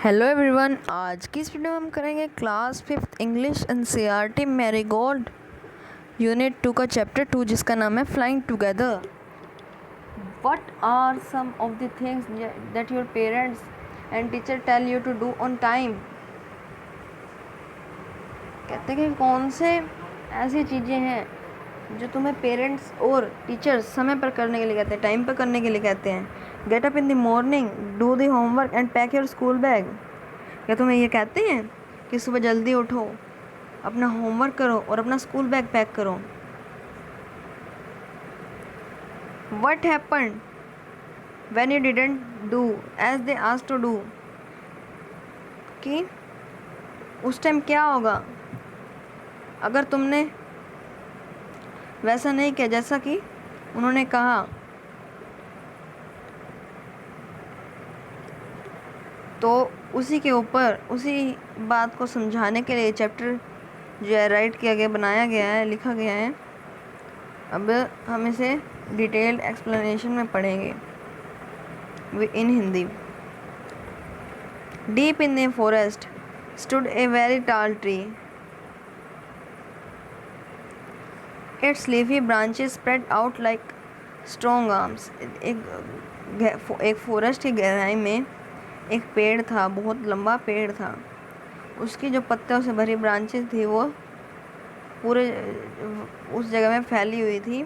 Hello everyone, आज की इस वीडियो में हम करेंगे class 5th English NCERT Marigold unit 2 का चैप्टर 2 जिसका नाम है flying together. What are some of the things that your parents and teacher tell you to do on time. कहते हैं कि कौन से ऐसी चीज़ें हैं जो तुम्हें पेरेंट्स और टीचर्स समय पर करने के लिए कहते हैं, टाइम पर करने के लिए कहते हैं। Get up in the morning, do the homework and pack your school bag. क्या तुम्हें ये कहते हैं कि सुबह जल्दी उठो, अपना होमवर्क करो और अपना स्कूल बैग पैक करो। What happened when you didn't do as they asked to do. कि उस टाइम क्या होगा अगर तुमने वैसा नहीं किया जैसा कि उन्होंने कहा। तो उसी के ऊपर उसी बात को समझाने के लिए चैप्टर जो है राइट किया गया, बनाया गया है, लिखा गया है। अब हम इसे डिटेल्ड एक्सप्लेनेशन में पढ़ेंगे in Hindi. Deep in the forest stood a very tall tree, its leafy branches spread out like strong arms। एक फॉरेस्ट की गहराई में एक पेड़ था, बहुत लंबा पेड़ था। उसकी जो पत्तों से भरी ब्रांचेस थी वो पूरे उस जगह में फैली हुई थी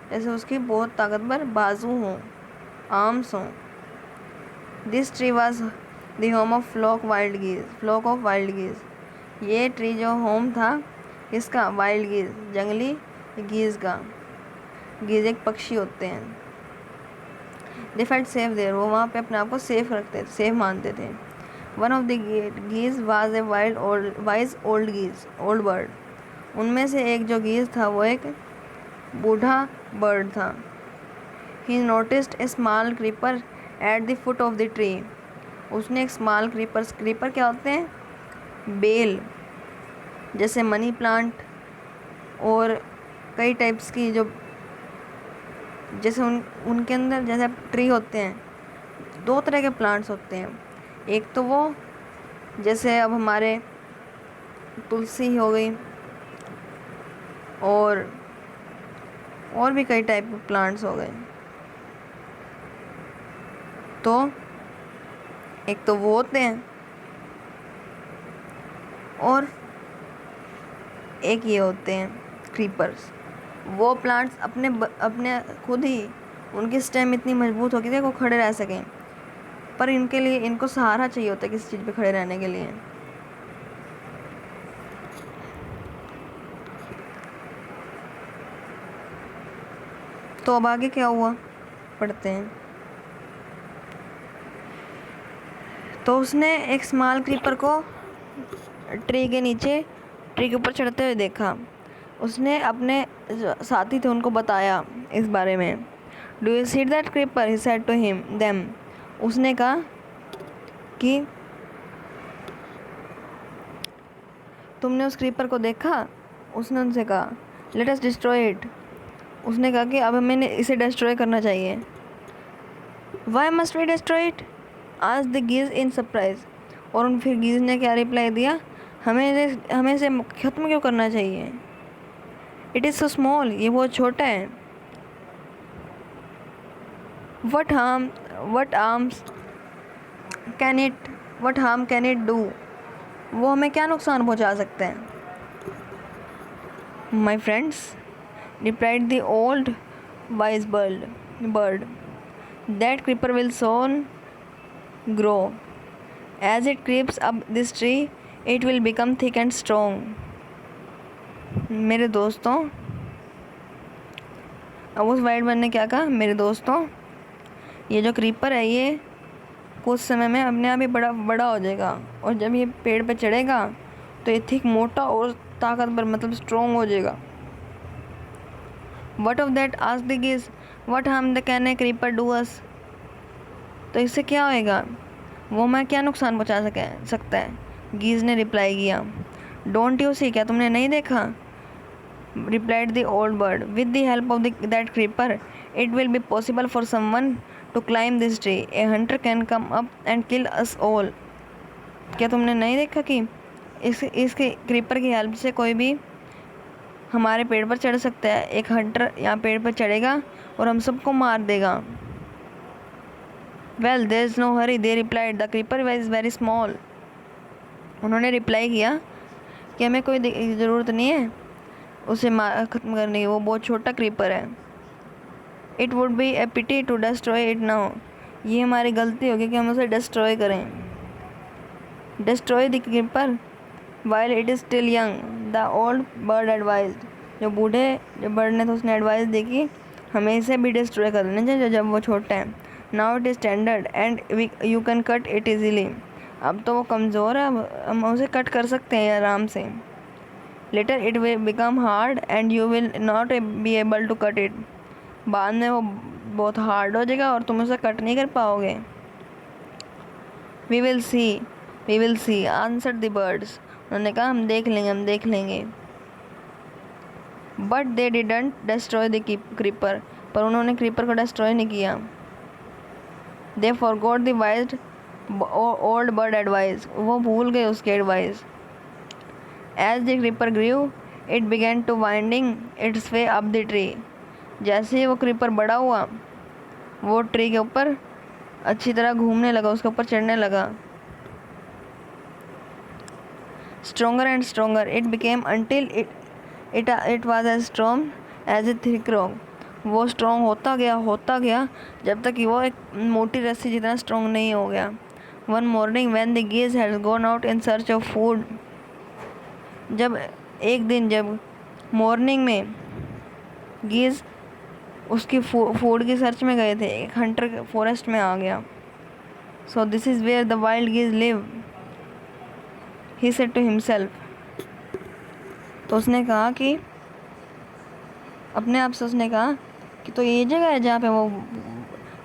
जैसे उसकी बहुत ताकतवर बाजू हों, आर्म्स हों। This tree was the home of flock of wild geese. ये ट्री जो होम था इसका, वाइल्ड गीज, जंगली गीज का। गीज एक पक्षी होते हैं। दे फेल्ट सेफ देयर, वो वहाँ पे अपने आप को सेफ मानते थे। One of the geese was a wise old bird. उनमें से एक जो गीज था वो एक बूढ़ा बर्ड था। ही noticed A small creeper at the foot of the tree. उसने एक स्मॉल क्रीपर क्या होते हैं? बेल, जैसे मनी प्लांट और कई टाइप्स की जो जैसे उनके अंदर जैसे ट्री होते हैं, दो तरह के प्लांट्स होते हैं। एक तो वो जैसे अब हमारे तुलसी हो गई और भी कई टाइप के प्लांट्स हो गए। तो एक तो वो होते हैं और एक ये होते हैं क्रीपर्स। वो प्लांट्स अपने खुद ही उनकी स्टेम इतनी मजबूत होती है कि वो खड़े रह सकें, पर इनके लिए इनको सहारा चाहिए होता है किसी चीज़ पे खड़े रहने के लिए। तो अब आगे क्या हुआ पढ़ते हैं। तो उसने एक स्मॉल क्रीपर को ट्री के ऊपर चढ़ते हुए देखा। उसने अपने साथी थे उनको बताया इस बारे में। Do you see that creeper, he said to them. उसने कहा कि तुमने उस क्रीपर को देखा? उसने उनसे कहा लेट अस डिस्ट्रॉय इट। उसने कहा कि अब हमें इसे डिस्ट्रॉय करना चाहिए। Why must we destroy it, asked the geese in surprise. और फिर गीज ने क्या रिप्लाई दिया? हमें इसे ख़त्म क्यों करना चाहिए? इट इज़ सो स्मॉल, ये बहुत छोटा है। What harm can it do, वो हमें क्या नुकसान पहुंचा सकते हैं? My friends, replied the old wise bird, that creeper will soon grow, as it creeps up this tree it will become thick and strong. मेरे दोस्तों, अब उस वाइल्ड बर्ड ने क्या कहा? मेरे दोस्तों, ये जो क्रीपर है ये कुछ समय में अपने आप ही बड़ा हो जाएगा, और जब ये पेड़ पे चढ़ेगा तो ये थिक, मोटा और ताकतवर, मतलब स्ट्रॉन्ग हो जाएगा। What of that, asked the geese, what harm can a creeper do us. तो इससे क्या होएगा, वो मैं क्या नुकसान पहुंचा सकता है? गीज ने रिप्लाई किया, डोंट यू सी, क्या तुमने नहीं देखा? replied the old bird, with the help of that creeper it will be possible for someone to climb this tree. A hunter can come up and kill us all. क्या तुमने नहीं देखा कि इसके क्रीपर की हेल्प से कोई भी हमारे पेड़ पर चढ़ सकता है? एक हंटर यहाँ पेड़ पर चढ़ेगा और हम सबको मार देगा। Well there is no hurry, they replied, the creeper is very small. उन्होंने रिप्लाई किया कि हमें कोई ज़रूरत नहीं है उसे ख़त्म करने की, वो बहुत छोटा क्रीपर है। It would be a pity to destroy it now, ये हमारी गलती होगी कि हम उसे डिस्ट्रॉय करें। Destroy the creeper while it is still young, the old bird advised, जो बर्ड ने तो उसने एडवाइस दी कि हमें इसे भी डिस्ट्रॉय कर देना चाहिए जब वो छोटा है। Now it is standard and you can cut it easily, अब तो वो कमज़ोर है, अब हम उसे कट कर सकते हैं आराम से। Later it will become hard and you will not be able to cut it, बाद में वो बहुत हार्ड हो जाएगा और तुम उसे कट नहीं कर पाओगे। We will see answer the birds, उन्होंने कहा हम देख लेंगे। But they didn't destroy the creeper, पर उन्होंने क्रीपर को डिस्ट्रॉय नहीं किया। They forgot the wise old bird advice, वो भूल गए उसके advice. As the creeper grew it began to winding its way up the tree, जैसे ही वो क्रीपर बड़ा हुआ वो ट्री के ऊपर अच्छी तरह घूमने लगा, उसके ऊपर चढ़ने लगा। Stronger and stronger it became until it was as strong as a thick rock, वो स्ट्रॉन्ग होता गया जब तक कि वो एक मोटी रस्सी जितना स्ट्रॉन्ग नहीं हो गया। One morning when the geese had gone out in search of food, जब मॉर्निंग में गीज उसकी फूड की सर्च में गए थे, एक हंटर फॉरेस्ट में आ गया। So this is where the wild geese live, he said to himself, तो उसने कहा कि अपने आप से उसने कहा कि तो ये जगह है जहाँ पे वो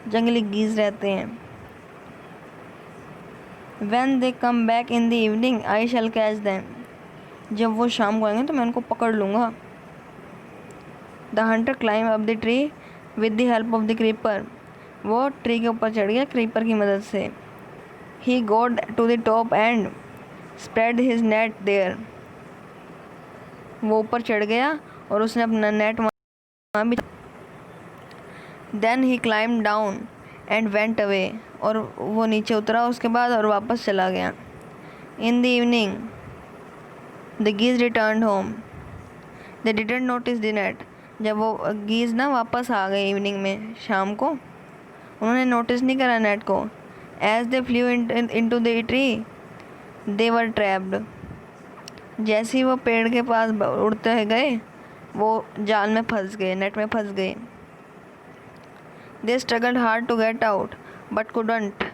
जंगली गीज रहते हैं। When they come back in the evening, I shall catch them, जब वो शाम को आएंगे तो मैं उनको पकड़ लूँगा। The hunter climbed up the tree with the help of the creeper, वो ट्री के ऊपर चढ़ गया क्रीपर की मदद से। He got to the top and spread his net there, वो ऊपर चढ़ गया और उसने अपना नेट वहाँ भी। Then he climbed down and went away, और वो नीचे उतरा उसके बाद और वापस चला गया। In the evening the geese returned home, they didn't notice the net, जब वो गीज ना वापस आ गए इवनिंग में शाम को, उन्होंने नोटिस नहीं करा नेट को। As they flew into the tree they were trapped, जैसे ही वो पेड़ के पास उड़ते हुए गए वो जाल में फंस गए, नेट में फंस गए। They struggled hard to get out but couldn't,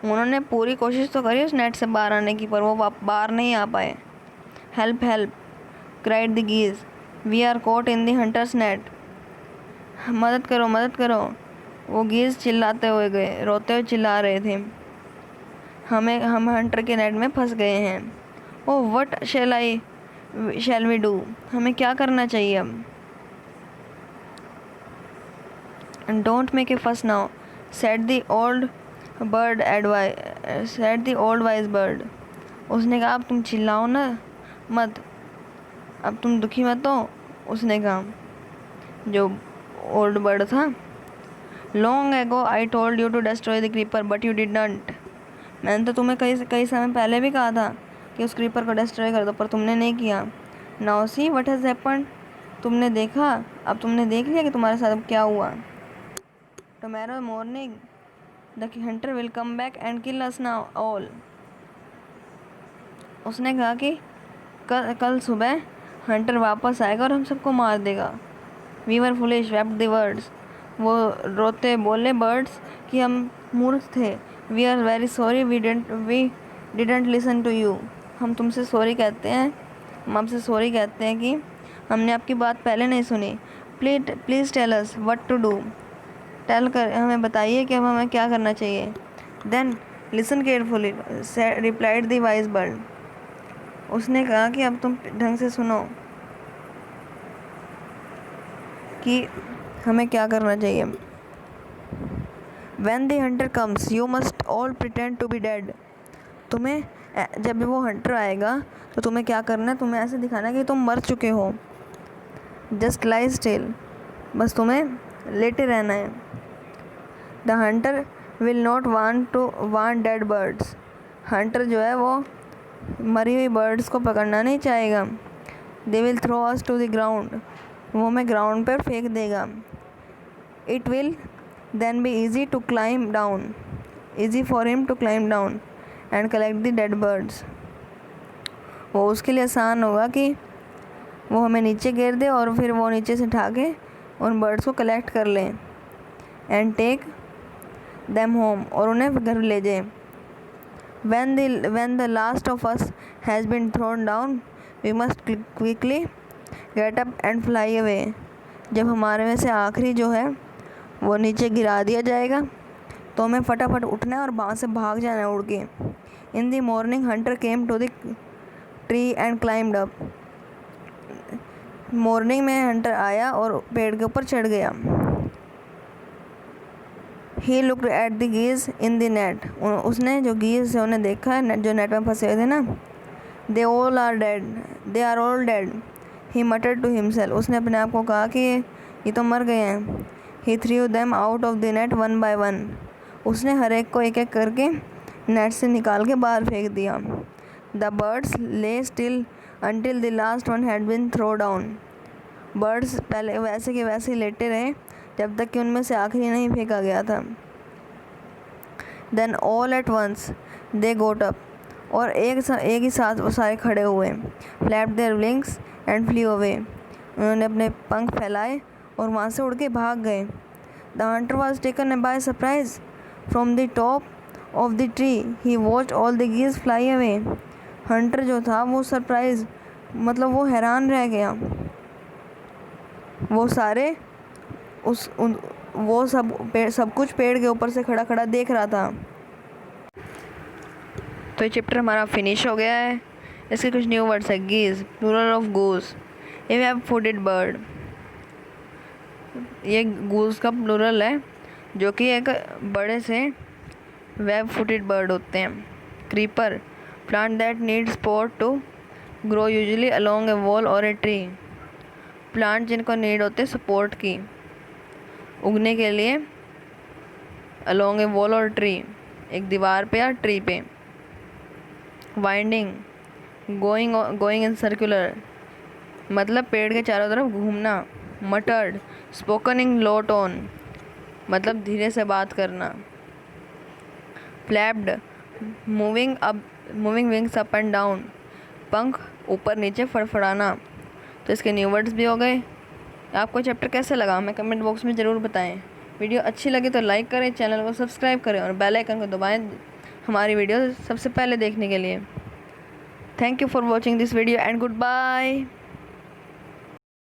उन्होंने पूरी कोशिश तो करी उस नेट से बाहर आने की, पर वो बाहर नहीं आ पाए। Help help cried the geese, we are caught in the hunter's net, मदद करो, वो गीज चिल्लाते हुए गए, रोते हुए चिल्ला रहे थे, हम हंटर के नेट में फंस गए हैं। Oh what shall we do, हमें क्या करना चाहिए अब? Don't make a fuss now said the old wise bird, उसने कहा अब तुम चिल्लाओ ना मत, अब तुम दुखी मत हो, उसने कहा जो ओल्ड बर्ड था। Long ago I told you to destroy the creeper but you did not, मैंने तो तुम्हें कई समय पहले भी कहा था कि उस क्रीपर को डिस्ट्रॉय कर दो, पर तुमने नहीं किया। Now see what has happened, तुमने देखा, अब तुमने देख लिया कि तुम्हारे साथ अब क्या हुआ। Tomorrow morning the Hunter will come back and kill us now all, उसने कहा कि कल सुबह हंटर वापस आएगा और हम सबको मार देगा। We were foolish wept the birds, वो रोते बोले बर्ड्स कि हम मूर्ख थे। We are very sorry we didn't listen to you, हम तुमसे सॉरी कहते हैं, हम आपसे सॉरी कहते हैं कि हमने आपकी बात पहले नहीं सुनी। Please tell us what to do, हमें बताइए कि अब हमें क्या करना चाहिए। Then listen carefully replied the wise bird, उसने कहा कि अब तुम ढंग से सुनो कि हमें क्या करना चाहिए। When the hunter comes you must all pretend to be dead, तुम्हें जब भी वो हंटर आएगा तो तुम्हें क्या करना है, तुम्हें ऐसे दिखाना है कि तुम मर चुके हो। जस्ट लाई स्टिल, बस तुम्हें लेटे रहना है। The Hunter will not want dead birds, Hunter जो है वो मरी हुई बर्ड्स को पकड़ना नहीं चाहेगा। They will throw us to the ground, वो हमें ग्राउंड पर फेंक देगा। It will then be easy to climb down, easy for him to climb down and collect the dead birds, वो उसके लिए आसान होगा कि वो हमें नीचे गिर दे और फिर वो नीचे से उठा के उन बर्ड्स को कलेक्ट कर लें। एंड टेक देम होम, और उन्हें घर ले जाए। when the last of us has been thrown down we must quickly get up and fly away, जब हमारे में से आखिरी जो है वो नीचे गिरा दिया जाएगा तो हमें फटाफट उठना है और वहाँ से भाग जाना है उड़ के। In the morning Hunter came to the tree and climbed up, morning में हंटर आया और पेड़ के ऊपर चढ़ गया। He looked at the geese in the net, उसने जो गीज है उन्हें देखा, जो नेट में फंसे हुए थे ना। They all are dead, they are all dead, he muttered to himself, उसने अपने आप को कहा कि ये तो मर गए हैं। He threw them out of the net one by one, उसने हर एक को एक एक करके नेट से निकाल के बाहर फेंक दिया। The birds lay still until the last one had been throw down, birds पहले वैसे के वैसे ही लेटे रहे जब तक कि उनमें से आखिरी नहीं फेंका गया था। Then all at once they got up, और एक ही साथ वो सारे खड़े हुए। Flap their wings and flew away, उन्होंने अपने पंख फैलाए और वहाँ से उड़ के भाग गए। The hunter was taken by surprise from the top of the tree, he watched all the geese fly away, hunter जो था वो सरप्राइज मतलब वो हैरान रह गया, वो सारे वो सब कुछ पेड़ के ऊपर से खड़ा खड़ा देख रहा था। तो ये चैप्टर हमारा फिनिश हो गया है। इसके कुछ न्यू वर्ड्स है। Geese plural of goose, a web footed bird, ये गूज का प्लूरल है जो कि एक बड़े से वेब फूटेड बर्ड होते हैं। Creeper, plant that need support to grow usually along a wall or a tree, plant जिनको नीड होते हैं सपोर्ट की उगने के लिए along a wall or tree, एक दीवार पे या ट्री पे। वाइंडिंग, गोइंग इन सर्कुलर, मतलब पेड़ के चारों तरफ घूमना। मटर्ड, स्पोकन इन लो टोन, मतलब धीरे से बात करना। Flapped, moving wings up and down, पंख ऊपर नीचे फड़फड़ाना। तो इसके न्यू वर्ड्स भी हो गए। आपको चैप्टर कैसे लगा हमें कमेंट बॉक्स में ज़रूर बताएं। वीडियो अच्छी लगी तो लाइक करें, चैनल को सब्सक्राइब करें और बेल आइकन को दबाएं हमारी वीडियो सबसे पहले देखने के लिए। Thank you for watching this video and good bye.